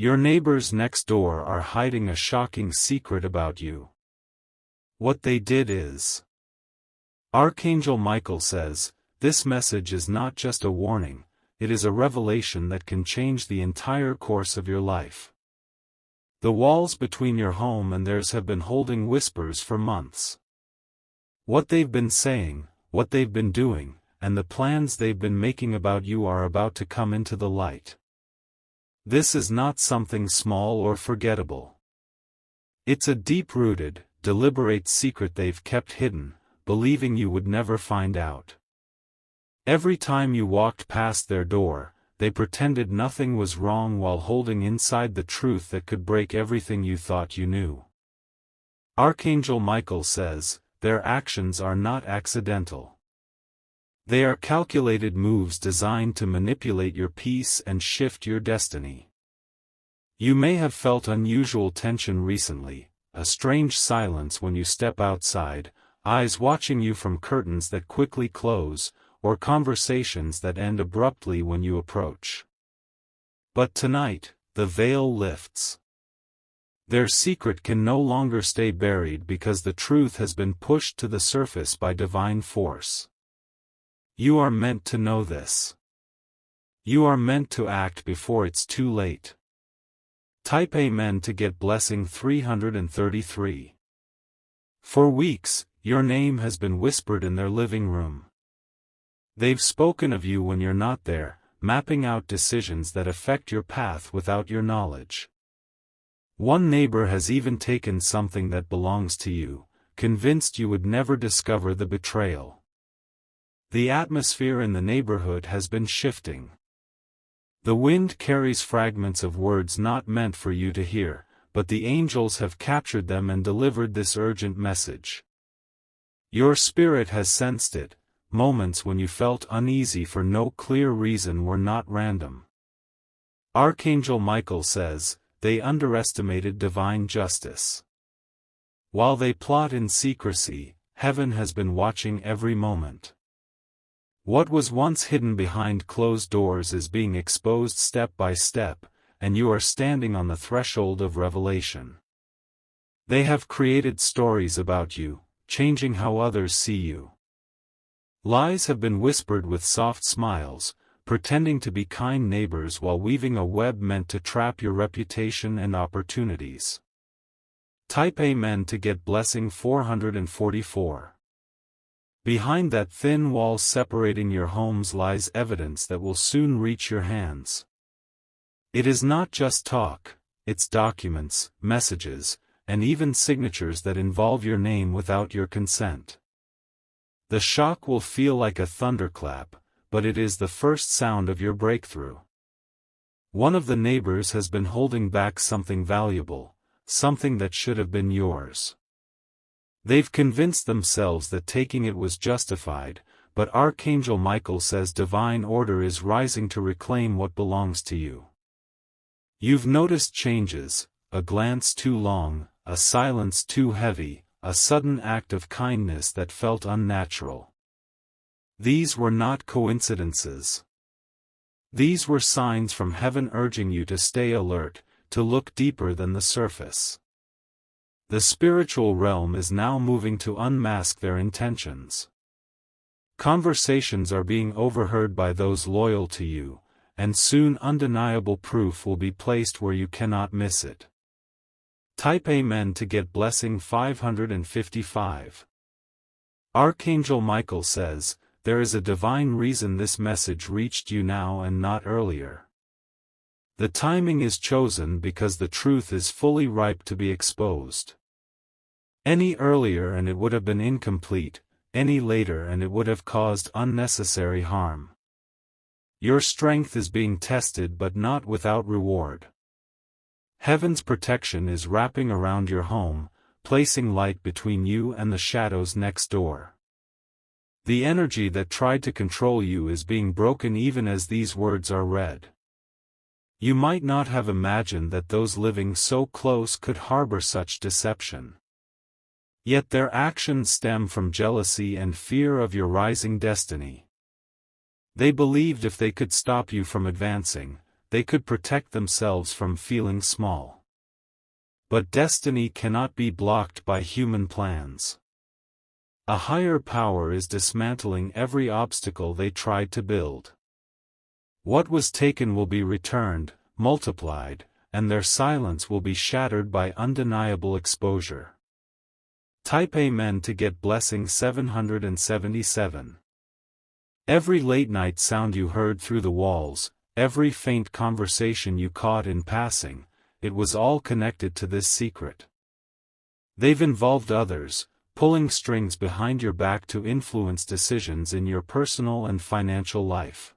Your neighbors next door are hiding a shocking secret about you. What they did is. Archangel Michael says, this message is not just a warning, it is a revelation that can change the entire course of your life. The walls between your home and theirs have been holding whispers for months. What they've been saying, what they've been doing, and the plans they've been making about you are about to come into the light. This is not something small or forgettable. It's a deep-rooted, deliberate secret they've kept hidden, believing you would never find out. Every time you walked past their door, they pretended nothing was wrong while holding inside the truth that could break everything you thought you knew. Archangel Michael says, their actions are not accidental. They are calculated moves designed to manipulate your peace and shift your destiny. You may have felt unusual tension recently, a strange silence when you step outside, eyes watching you from curtains that quickly close, or conversations that end abruptly when you approach. But tonight, the veil lifts. Their secret can no longer stay buried because the truth has been pushed to the surface by divine force. You are meant to know this. You are meant to act before it's too late. Type Amen to get blessing 333. For weeks, your name has been whispered in their living room. They've spoken of you when you're not there, mapping out decisions that affect your path without your knowledge. One neighbor has even taken something that belongs to you, convinced you would never discover the betrayal. The atmosphere in the neighborhood has been shifting. The wind carries fragments of words not meant for you to hear, but the angels have captured them and delivered this urgent message. Your spirit has sensed it. Moments when you felt uneasy for no clear reason were not random. Archangel Michael says, they underestimated divine justice. While they plot in secrecy, heaven has been watching every moment. What was once hidden behind closed doors is being exposed step by step, and you are standing on the threshold of revelation. They have created stories about you, changing how others see you. Lies have been whispered with soft smiles, pretending to be kind neighbors while weaving a web meant to trap your reputation and opportunities. Type Amen to get blessing 444. Behind that thin wall separating your homes lies evidence that will soon reach your hands. It is not just talk, it's documents, messages, and even signatures that involve your name without your consent. The shock will feel like a thunderclap, but it is the first sound of your breakthrough. One of the neighbors has been holding back something valuable, something that should have been yours. They've convinced themselves that taking it was justified, but Archangel Michael says divine order is rising to reclaim what belongs to you. You've noticed changes, a glance too long, a silence too heavy, a sudden act of kindness that felt unnatural. These were not coincidences. These were signs from heaven urging you to stay alert, to look deeper than the surface. The spiritual realm is now moving to unmask their intentions. Conversations are being overheard by those loyal to you, and soon undeniable proof will be placed where you cannot miss it. Type Amen to get blessing 555. Archangel Michael says, there is a divine reason this message reached you now and not earlier. The timing is chosen because the truth is fully ripe to be exposed. Any earlier and it would have been incomplete, any later and it would have caused unnecessary harm. Your strength is being tested but not without reward. Heaven's protection is wrapping around your home, placing light between you and the shadows next door. The energy that tried to control you is being broken even as these words are read. You might not have imagined that those living so close could harbor such deception. Yet their actions stem from jealousy and fear of your rising destiny. They believed if they could stop you from advancing, they could protect themselves from feeling small. But destiny cannot be blocked by human plans. A higher power is dismantling every obstacle they tried to build. What was taken will be returned, multiplied, and their silence will be shattered by undeniable exposure. Type Amen to get blessing 777. Every late-night sound you heard through the walls, every faint conversation you caught in passing, it was all connected to this secret. They've involved others, pulling strings behind your back to influence decisions in your personal and financial life.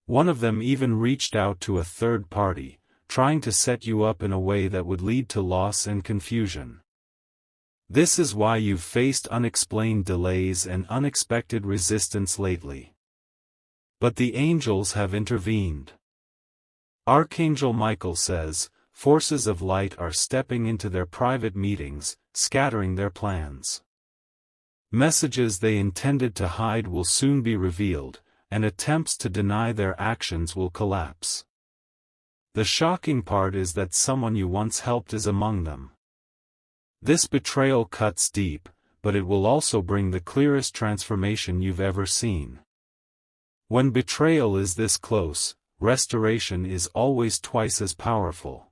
One of them even reached out to a third party, trying to set you up in a way that would lead to loss and confusion. This is why you've faced unexplained delays and unexpected resistance lately. But the angels have intervened. Archangel Michael says, forces of light are stepping into their private meetings, scattering their plans. Messages they intended to hide will soon be revealed, and attempts to deny their actions will collapse. The shocking part is that someone you once helped is among them. This betrayal cuts deep, but it will also bring the clearest transformation you've ever seen. When betrayal is this close, restoration is always twice as powerful.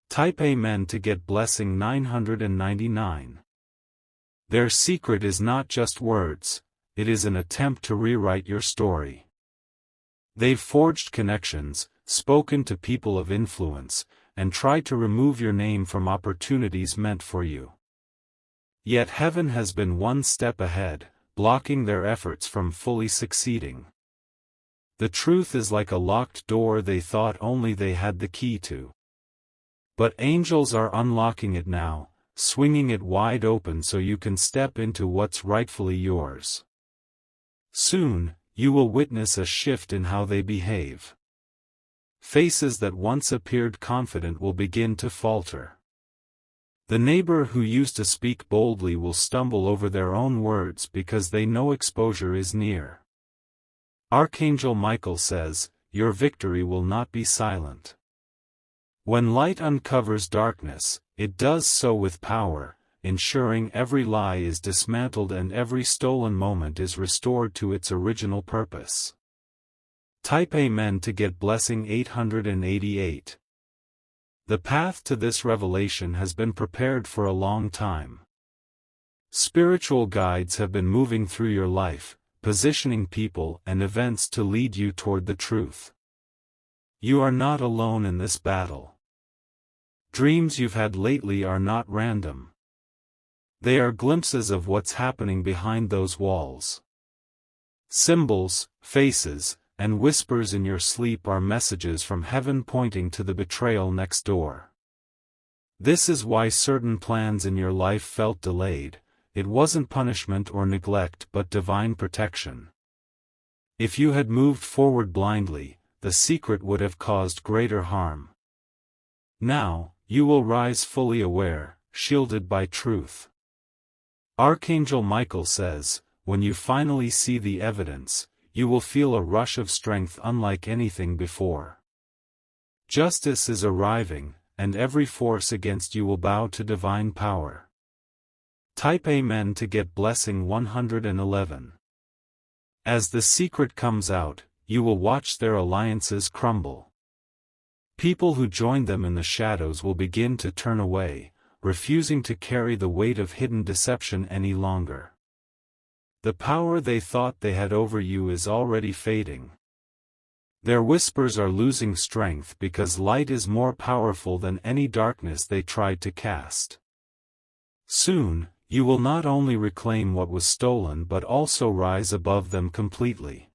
Type Amen to get blessing 999. Their secret is not just words, it is an attempt to rewrite your story. They've forged connections, spoken to people of influence, and tried to remove your name from opportunities meant for you. Yet heaven has been one step ahead, blocking their efforts from fully succeeding. The truth is like a locked door they thought only they had the key to. But angels are unlocking it now, swinging it wide open so you can step into what's rightfully yours. Soon, you will witness a shift in how they behave. Faces that once appeared confident will begin to falter. The neighbor who used to speak boldly will stumble over their own words because they know exposure is near. Archangel Michael says, your victory will not be silent. When light uncovers darkness, it does so with power, ensuring every lie is dismantled and every stolen moment is restored to its original purpose. Type Amen to get blessing 888. The path to this revelation has been prepared for a long time. Spiritual guides have been moving through your life, positioning people and events to lead you toward the truth. You are not alone in this battle. Dreams you've had lately are not random. They are glimpses of what's happening behind those walls. Symbols, faces, and whispers in your sleep are messages from heaven pointing to the betrayal next door. This is why certain plans in your life felt delayed. It wasn't punishment or neglect but divine protection. If you had moved forward blindly, the secret would have caused greater harm. Now, you will rise fully aware, shielded by truth. Archangel Michael says, when you finally see the evidence, you will feel a rush of strength unlike anything before. Justice is arriving, and every force against you will bow to divine power. Type Amen to get blessing 111. As the secret comes out, you will watch their alliances crumble. People who joined them in the shadows will begin to turn away, refusing to carry the weight of hidden deception any longer. The power they thought they had over you is already fading. Their whispers are losing strength because light is more powerful than any darkness they tried to cast. Soon, you will not only reclaim what was stolen but also rise above them completely.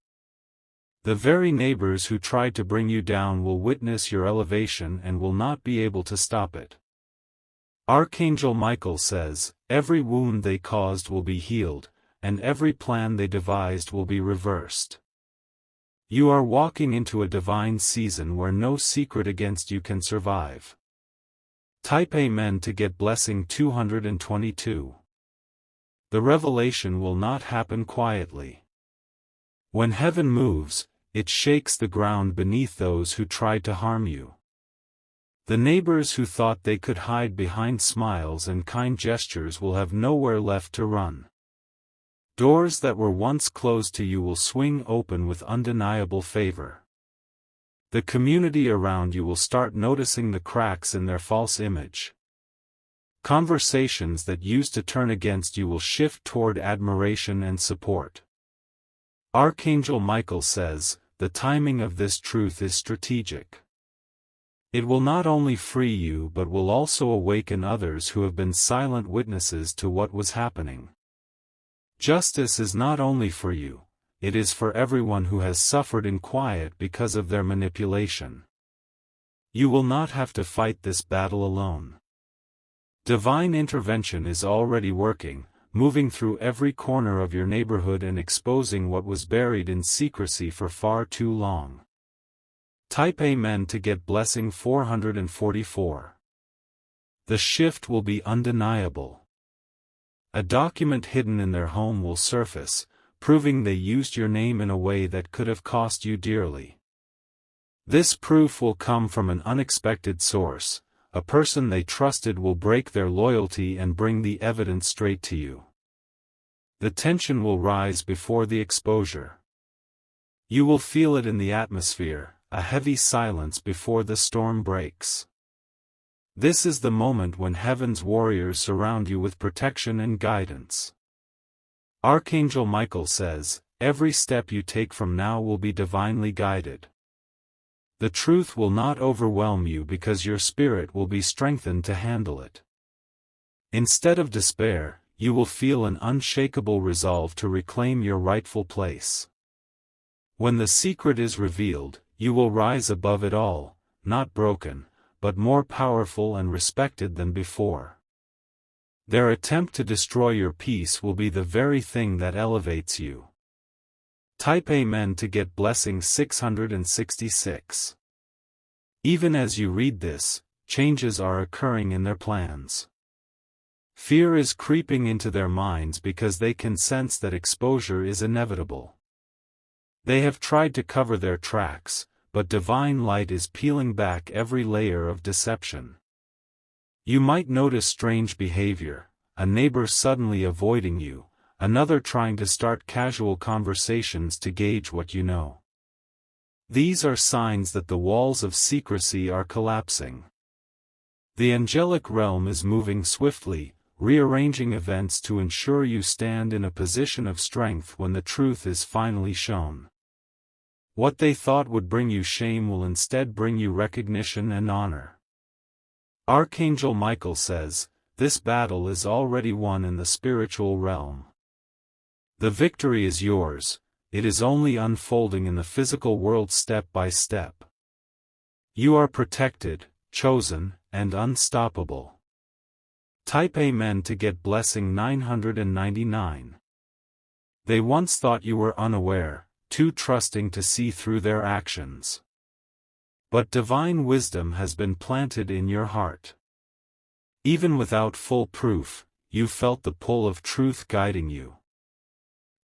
The very neighbors who tried to bring you down will witness your elevation and will not be able to stop it. Archangel Michael says, every wound they caused will be healed, and every plan they devised will be reversed. You are walking into a divine season where no secret against you can survive. Type Amen to get blessing 222. The revelation will not happen quietly. When heaven moves, it shakes the ground beneath those who tried to harm you. The neighbors who thought they could hide behind smiles and kind gestures will have nowhere left to run. Doors that were once closed to you will swing open with undeniable favor. The community around you will start noticing the cracks in their false image. Conversations that used to turn against you will shift toward admiration and support. Archangel Michael says, the timing of this truth is strategic. It will not only free you but will also awaken others who have been silent witnesses to what was happening. Justice is not only for you, it is for everyone who has suffered in quiet because of their manipulation. You will not have to fight this battle alone. Divine intervention is already working, moving through every corner of your neighborhood and exposing what was buried in secrecy for far too long. Type Amen to get blessing 444. The shift will be undeniable. A document hidden in their home will surface, proving they used your name in a way that could have cost you dearly. This proof will come from an unexpected source. A person they trusted will break their loyalty and bring the evidence straight to you. The tension will rise before the exposure. You will feel it in the atmosphere, a heavy silence before the storm breaks. This is the moment when heaven's warriors surround you with protection and guidance. Archangel Michael says, every step you take from now will be divinely guided. The truth will not overwhelm you because your spirit will be strengthened to handle it. Instead of despair, you will feel an unshakable resolve to reclaim your rightful place. When the secret is revealed, you will rise above it all, not broken, but more powerful and respected than before. Their attempt to destroy your peace will be the very thing that elevates you. Type Amen to get blessing 666. Even as you read this, changes are occurring in their plans. Fear is creeping into their minds because they can sense that exposure is inevitable. They have tried to cover their tracks, but divine light is peeling back every layer of deception. You might notice strange behavior, a neighbor suddenly avoiding you, another trying to start casual conversations to gauge what you know. These are signs that the walls of secrecy are collapsing. The angelic realm is moving swiftly, rearranging events to ensure you stand in a position of strength when the truth is finally shown. What they thought would bring you shame will instead bring you recognition and honor. Archangel Michael says, this battle is already won in the spiritual realm. The victory is yours, it is only unfolding in the physical world step by step. You are protected, chosen, and unstoppable. Type Amen to get blessing 999. They once thought you were unaware, too trusting to see through their actions. But divine wisdom has been planted in your heart. Even without full proof, you felt the pull of truth guiding you.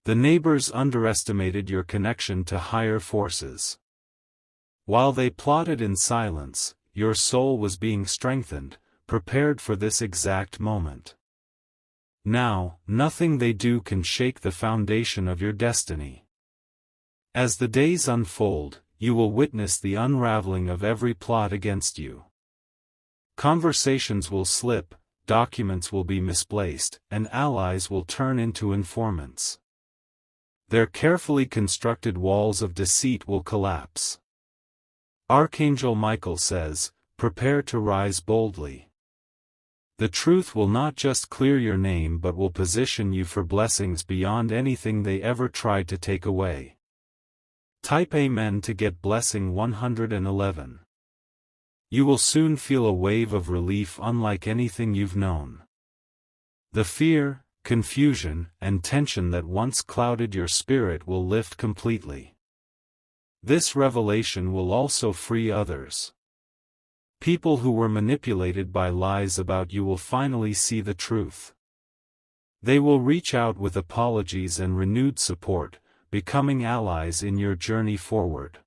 The neighbors underestimated your connection to higher forces. While they plotted in silence, your soul was being strengthened, prepared for this exact moment. Now, nothing they do can shake the foundation of your destiny. As the days unfold, you will witness the unraveling of every plot against you. Conversations will slip, documents will be misplaced, and allies will turn into informants. Their carefully constructed walls of deceit will collapse. Archangel Michael says, prepare to rise boldly. The truth will not just clear your name but will position you for blessings beyond anything they ever tried to take away. Type Amen to get blessing 111. You will soon feel a wave of relief unlike anything you've known. The fear, confusion, and tension that once clouded your spirit will lift completely. This revelation will also free others. People who were manipulated by lies about you will finally see the truth. They will reach out with apologies and renewed support, becoming allies in your journey forward.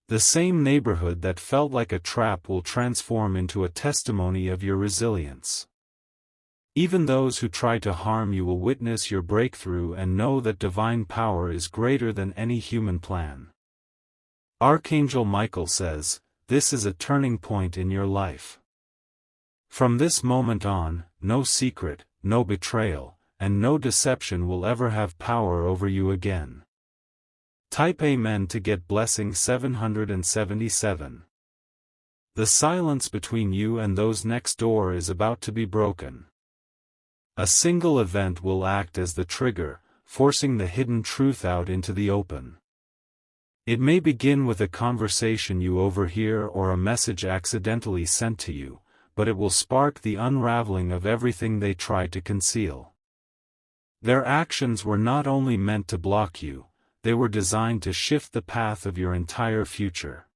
The same neighborhood that felt like a trap will transform into a testimony of your resilience. Even those who try to harm you will witness your breakthrough and know that divine power is greater than any human plan. Archangel Michael says, this is a turning point in your life. From this moment on, no secret, no betrayal, and no deception will ever have power over you again. Type Amen to get blessing 777. The silence between you and those next door is about to be broken. A single event will act as the trigger, forcing the hidden truth out into the open. It may begin with a conversation you overhear or a message accidentally sent to you, but it will spark the unraveling of everything they tried to conceal. Their actions were not only meant to block you, they were designed to shift the path of your entire future.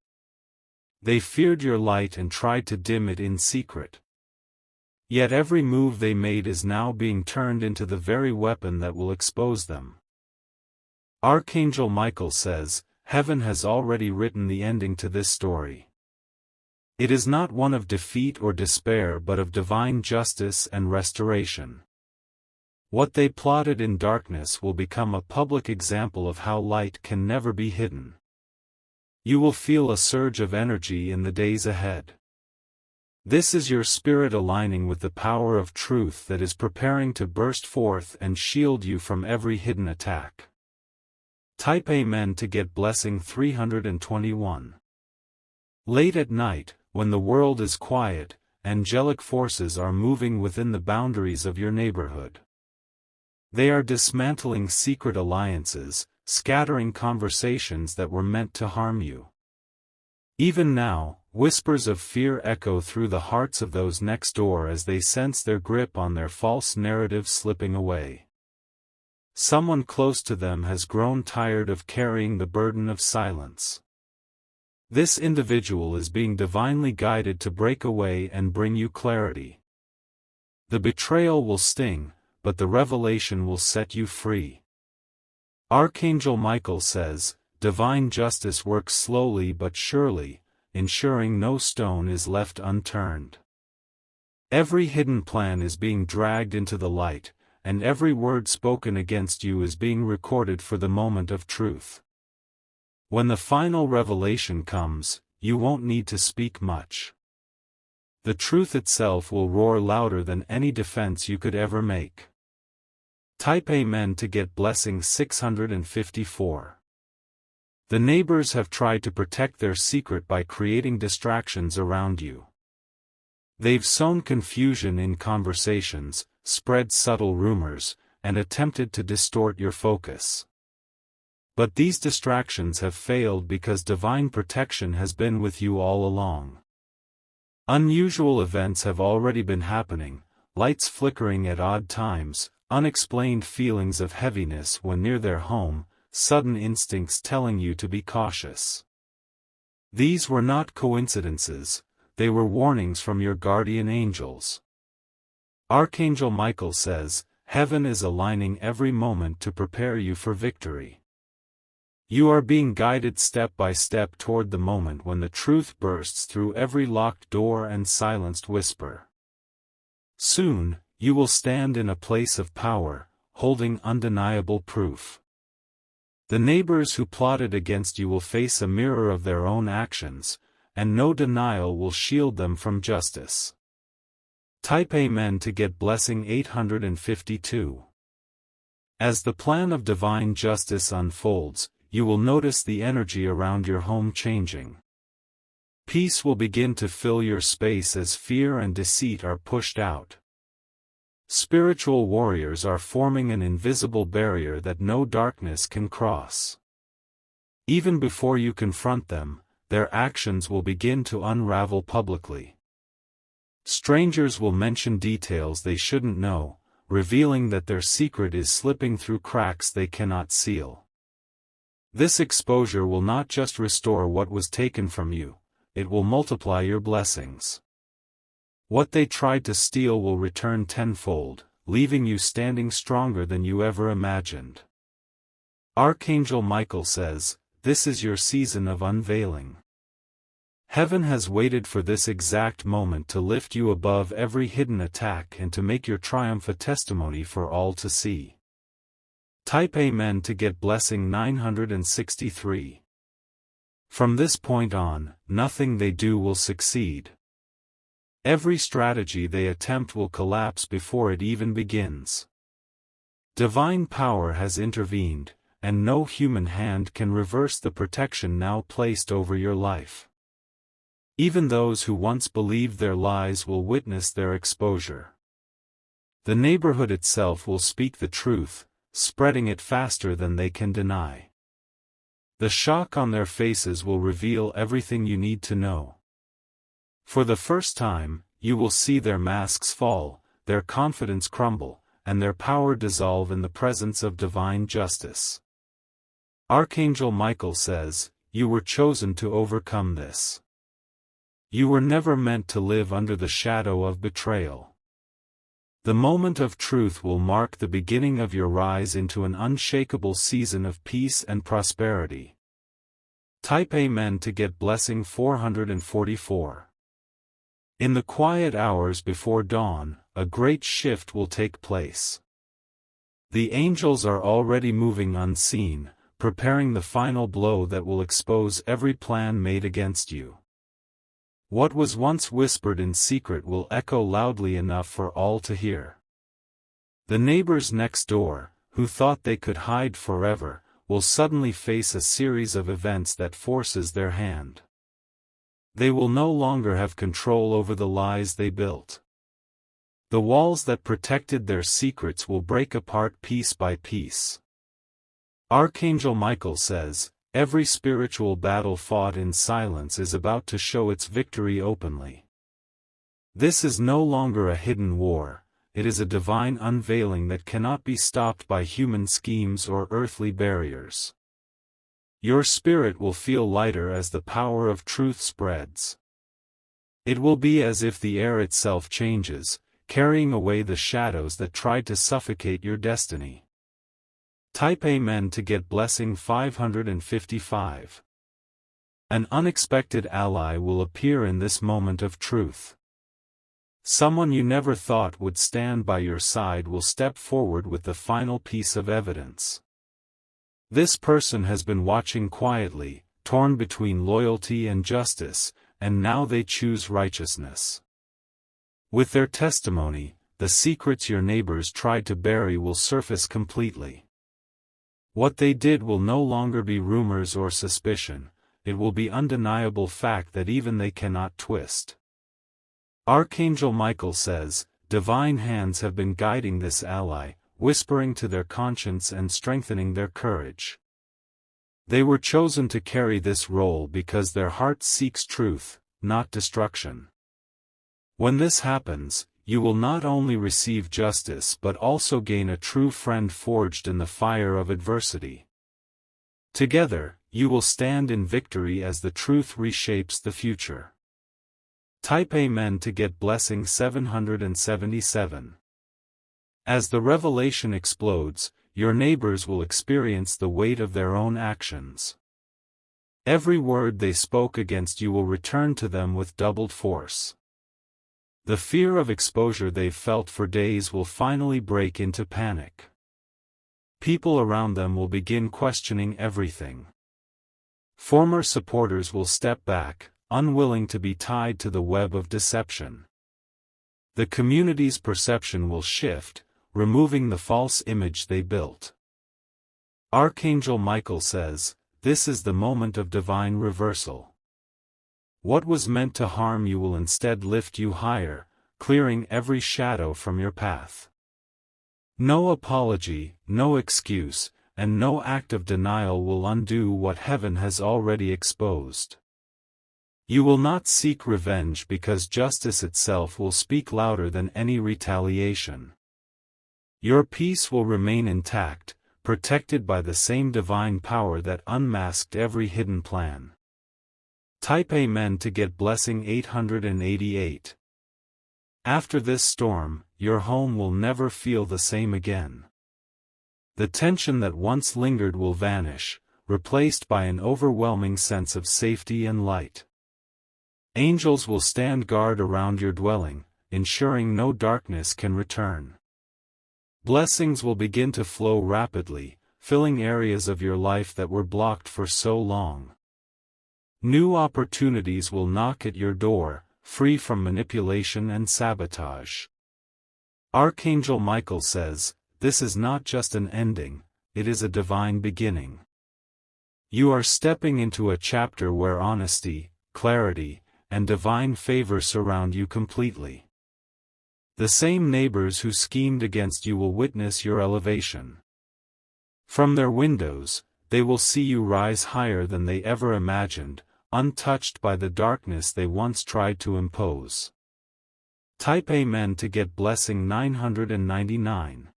They feared your light and tried to dim it in secret. Yet every move they made is now being turned into the very weapon that will expose them. Archangel Michael says, heaven has already written the ending to this story. It is not one of defeat or despair but of divine justice and restoration. What they plotted in darkness will become a public example of how light can never be hidden. You will feel a surge of energy in the days ahead. This is your spirit aligning with the power of truth that is preparing to burst forth and shield you from every hidden attack. Type Amen to get blessing 321. Late at night, when the world is quiet, angelic forces are moving within the boundaries of your neighborhood. They are dismantling secret alliances, scattering conversations that were meant to harm you. Even now, whispers of fear echo through the hearts of those next door as they sense their grip on their false narrative slipping away. Someone close to them has grown tired of carrying the burden of silence. This individual is being divinely guided to break away and bring you clarity. The betrayal will sting, but the revelation will set you free. Archangel Michael says, divine justice works slowly but surely, ensuring no stone is left unturned. Every hidden plan is being dragged into the light, and every word spoken against you is being recorded for the moment of truth. When the final revelation comes, you won't need to speak much. The truth itself will roar louder than any defense you could ever make. Type Amen to get blessing 654. The neighbors have tried to protect their secret by creating distractions around you. They've sown confusion in conversations, spread subtle rumors, and attempted to distort your focus. But these distractions have failed because divine protection has been with you all along. Unusual events have already been happening, lights flickering at odd times, unexplained feelings of heaviness when near their home, sudden instincts telling you to be cautious. These were not coincidences, they were warnings from your guardian angels. Archangel Michael says, heaven is aligning every moment to prepare you for victory. You are being guided step by step toward the moment when the truth bursts through every locked door and silenced whisper. Soon, you will stand in a place of power, holding undeniable proof. The neighbors who plotted against you will face a mirror of their own actions, and no denial will shield them from justice. Type Amen to get blessing 852. As the plan of divine justice unfolds, you will notice the energy around your home changing. Peace will begin to fill your space as fear and deceit are pushed out. Spiritual warriors are forming an invisible barrier that no darkness can cross. Even before you confront them, their actions will begin to unravel publicly. Strangers will mention details they shouldn't know, revealing that their secret is slipping through cracks they cannot seal. This exposure will not just restore what was taken from you, it will multiply your blessings. What they tried to steal will return tenfold, leaving you standing stronger than you ever imagined. Archangel Michael says, this is your season of unveiling. Heaven has waited for this exact moment to lift you above every hidden attack and to make your triumph a testimony for all to see. Type Amen to get blessing 963. From this point on, nothing they do will succeed. Every strategy they attempt will collapse before it even begins. Divine power has intervened, and no human hand can reverse the protection now placed over your life. Even those who once believed their lies will witness their exposure. The neighborhood itself will speak the truth, spreading it faster than they can deny. The shock on their faces will reveal everything you need to know. For the first time, you will see their masks fall, their confidence crumble, and their power dissolve in the presence of divine justice. Archangel Michael says, you were chosen to overcome this. You were never meant to live under the shadow of betrayal. The moment of truth will mark the beginning of your rise into an unshakable season of peace and prosperity. Type Amen to get blessing 444. In the quiet hours before dawn, a great shift will take place. The angels are already moving unseen, preparing the final blow that will expose every plan made against you. What was once whispered in secret will echo loudly enough for all to hear. The neighbors next door, who thought they could hide forever, will suddenly face a series of events that forces their hand. They will no longer have control over the lies they built. The walls that protected their secrets will break apart piece by piece. Archangel Michael says, every spiritual battle fought in silence is about to show its victory openly. This is no longer a hidden war, it is a divine unveiling that cannot be stopped by human schemes or earthly barriers. Your spirit will feel lighter as the power of truth spreads. It will be as if the air itself changes, carrying away the shadows that tried to suffocate your destiny. Type Amen to get blessing 555. An unexpected ally will appear in this moment of truth. Someone you never thought would stand by your side will step forward with the final piece of evidence. This person has been watching quietly, torn between loyalty and justice, and now they choose righteousness. With their testimony, the secrets your neighbors tried to bury will surface completely. What they did will no longer be rumors or suspicion, it will be undeniable fact that even they cannot twist. Archangel Michael says, divine hands have been guiding this ally, whispering to their conscience and strengthening their courage. They were chosen to carry this role because their heart seeks truth, not destruction. When this happens, you will not only receive justice but also gain a true friend forged in the fire of adversity. Together, you will stand in victory as the truth reshapes the future. Type Amen to get blessing 777. As the revelation explodes, your neighbors will experience the weight of their own actions. Every word they spoke against you will return to them with doubled force. The fear of exposure they've felt for days will finally break into panic. People around them will begin questioning everything. Former supporters will step back, unwilling to be tied to the web of deception. The community's perception will shift, removing the false image they built. Archangel Michael says, this is the moment of divine reversal. What was meant to harm you will instead lift you higher, clearing every shadow from your path. No apology, no excuse, and no act of denial will undo what heaven has already exposed. You will not seek revenge because justice itself will speak louder than any retaliation. Your peace will remain intact, protected by the same divine power that unmasked every hidden plan. Type Amen to get blessing 888. After this storm, your home will never feel the same again. The tension that once lingered will vanish, replaced by an overwhelming sense of safety and light. Angels will stand guard around your dwelling, ensuring no darkness can return. Blessings will begin to flow rapidly, filling areas of your life that were blocked for so long. New opportunities will knock at your door, free from manipulation and sabotage. Archangel Michael says, this is not just an ending, it is a divine beginning. You are stepping into a chapter where honesty, clarity, and divine favor surround you completely. The same neighbors who schemed against you will witness your elevation. From their windows, they will see you rise higher than they ever imagined, untouched by the darkness they once tried to impose. Type Amen to get blessing 999.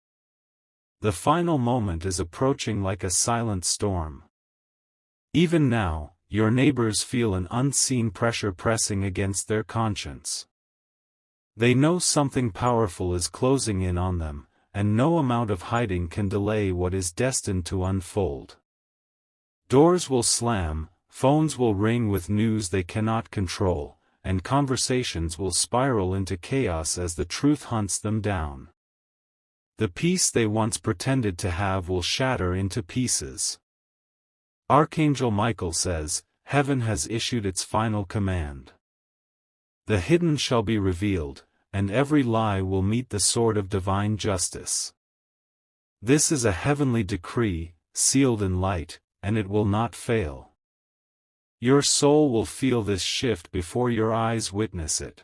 The final moment is approaching like a silent storm. Even now, your neighbors feel an unseen pressure pressing against their conscience. They know something powerful is closing in on them, and no amount of hiding can delay what is destined to unfold. Doors will slam, phones will ring with news they cannot control, and conversations will spiral into chaos as the truth hunts them down. The peace they once pretended to have will shatter into pieces. Archangel Michael says, heaven has issued its final command. The hidden shall be revealed, and every lie will meet the sword of divine justice. This is a heavenly decree, sealed in light, and it will not fail. Your soul will feel this shift before your eyes witness it.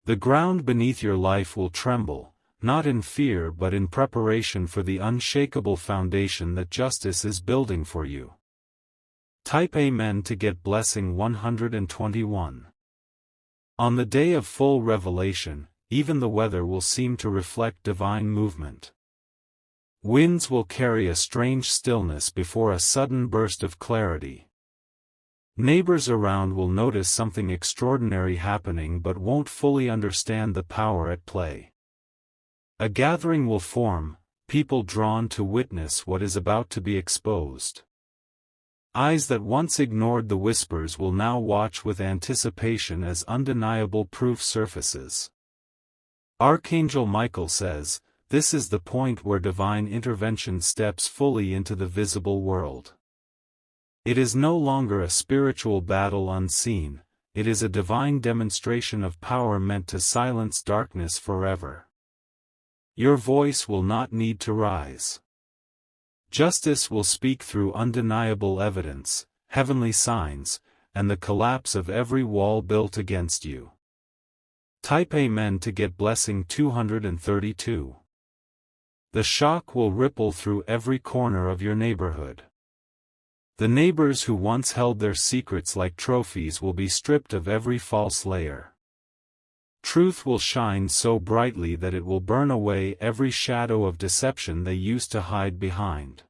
The ground beneath your life will tremble, not in fear but in preparation for the unshakable foundation that justice is building for you. Type Amen to get blessing 121. On the day of full revelation, even the weather will seem to reflect divine movement. Winds will carry a strange stillness before a sudden burst of clarity. Neighbors around will notice something extraordinary happening but won't fully understand the power at play. A gathering will form, people drawn to witness what is about to be exposed. Eyes that once ignored the whispers will now watch with anticipation as undeniable proof surfaces. Archangel Michael says, this is the point where divine intervention steps fully into the visible world. It is no longer a spiritual battle unseen, it is a divine demonstration of power meant to silence darkness forever. Your voice will not need to rise. Justice will speak through undeniable evidence, heavenly signs, and the collapse of every wall built against you. Type Amen to get blessing 232. The shock will ripple through every corner of your neighborhood. The neighbors who once held their secrets like trophies will be stripped of every false layer. Truth will shine so brightly that it will burn away every shadow of deception they used to hide behind.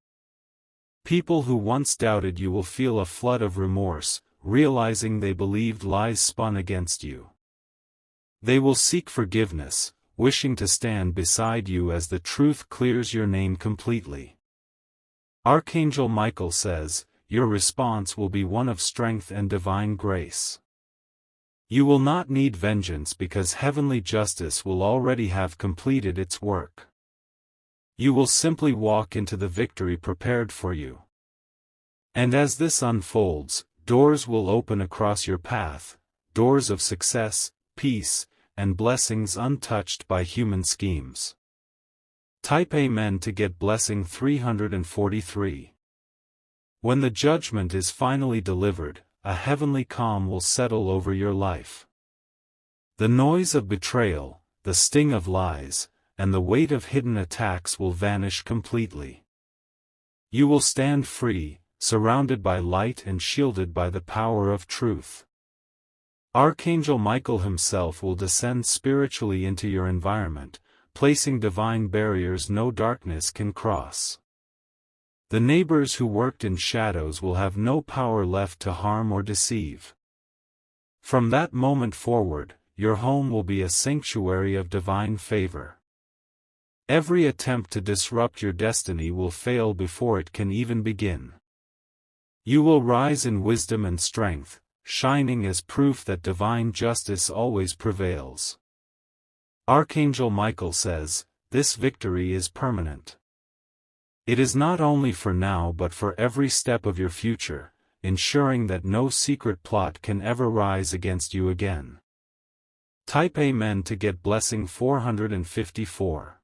People who once doubted you will feel a flood of remorse, realizing they believed lies spun against you. They will seek forgiveness, wishing to stand beside you as the truth clears your name completely. Archangel Michael says, your response will be one of strength and divine grace. You will not need vengeance because heavenly justice will already have completed its work. You will simply walk into the victory prepared for you. And as this unfolds, doors will open across your path, doors of success, peace, and blessings untouched by human schemes. Type Amen to get blessing 343. When the judgment is finally delivered, a heavenly calm will settle over your life. The noise of betrayal, the sting of lies, and the weight of hidden attacks will vanish completely. You will stand free, surrounded by light and shielded by the power of truth. Archangel Michael himself will descend spiritually into your environment, placing divine barriers no darkness can cross. The neighbors who worked in shadows will have no power left to harm or deceive. From that moment forward, your home will be a sanctuary of divine favor. Every attempt to disrupt your destiny will fail before it can even begin. You will rise in wisdom and strength, shining as proof that divine justice always prevails. Archangel Michael says, this victory is permanent. It is not only for now but for every step of your future, ensuring that no secret plot can ever rise against you again. Type Amen to get blessing 454.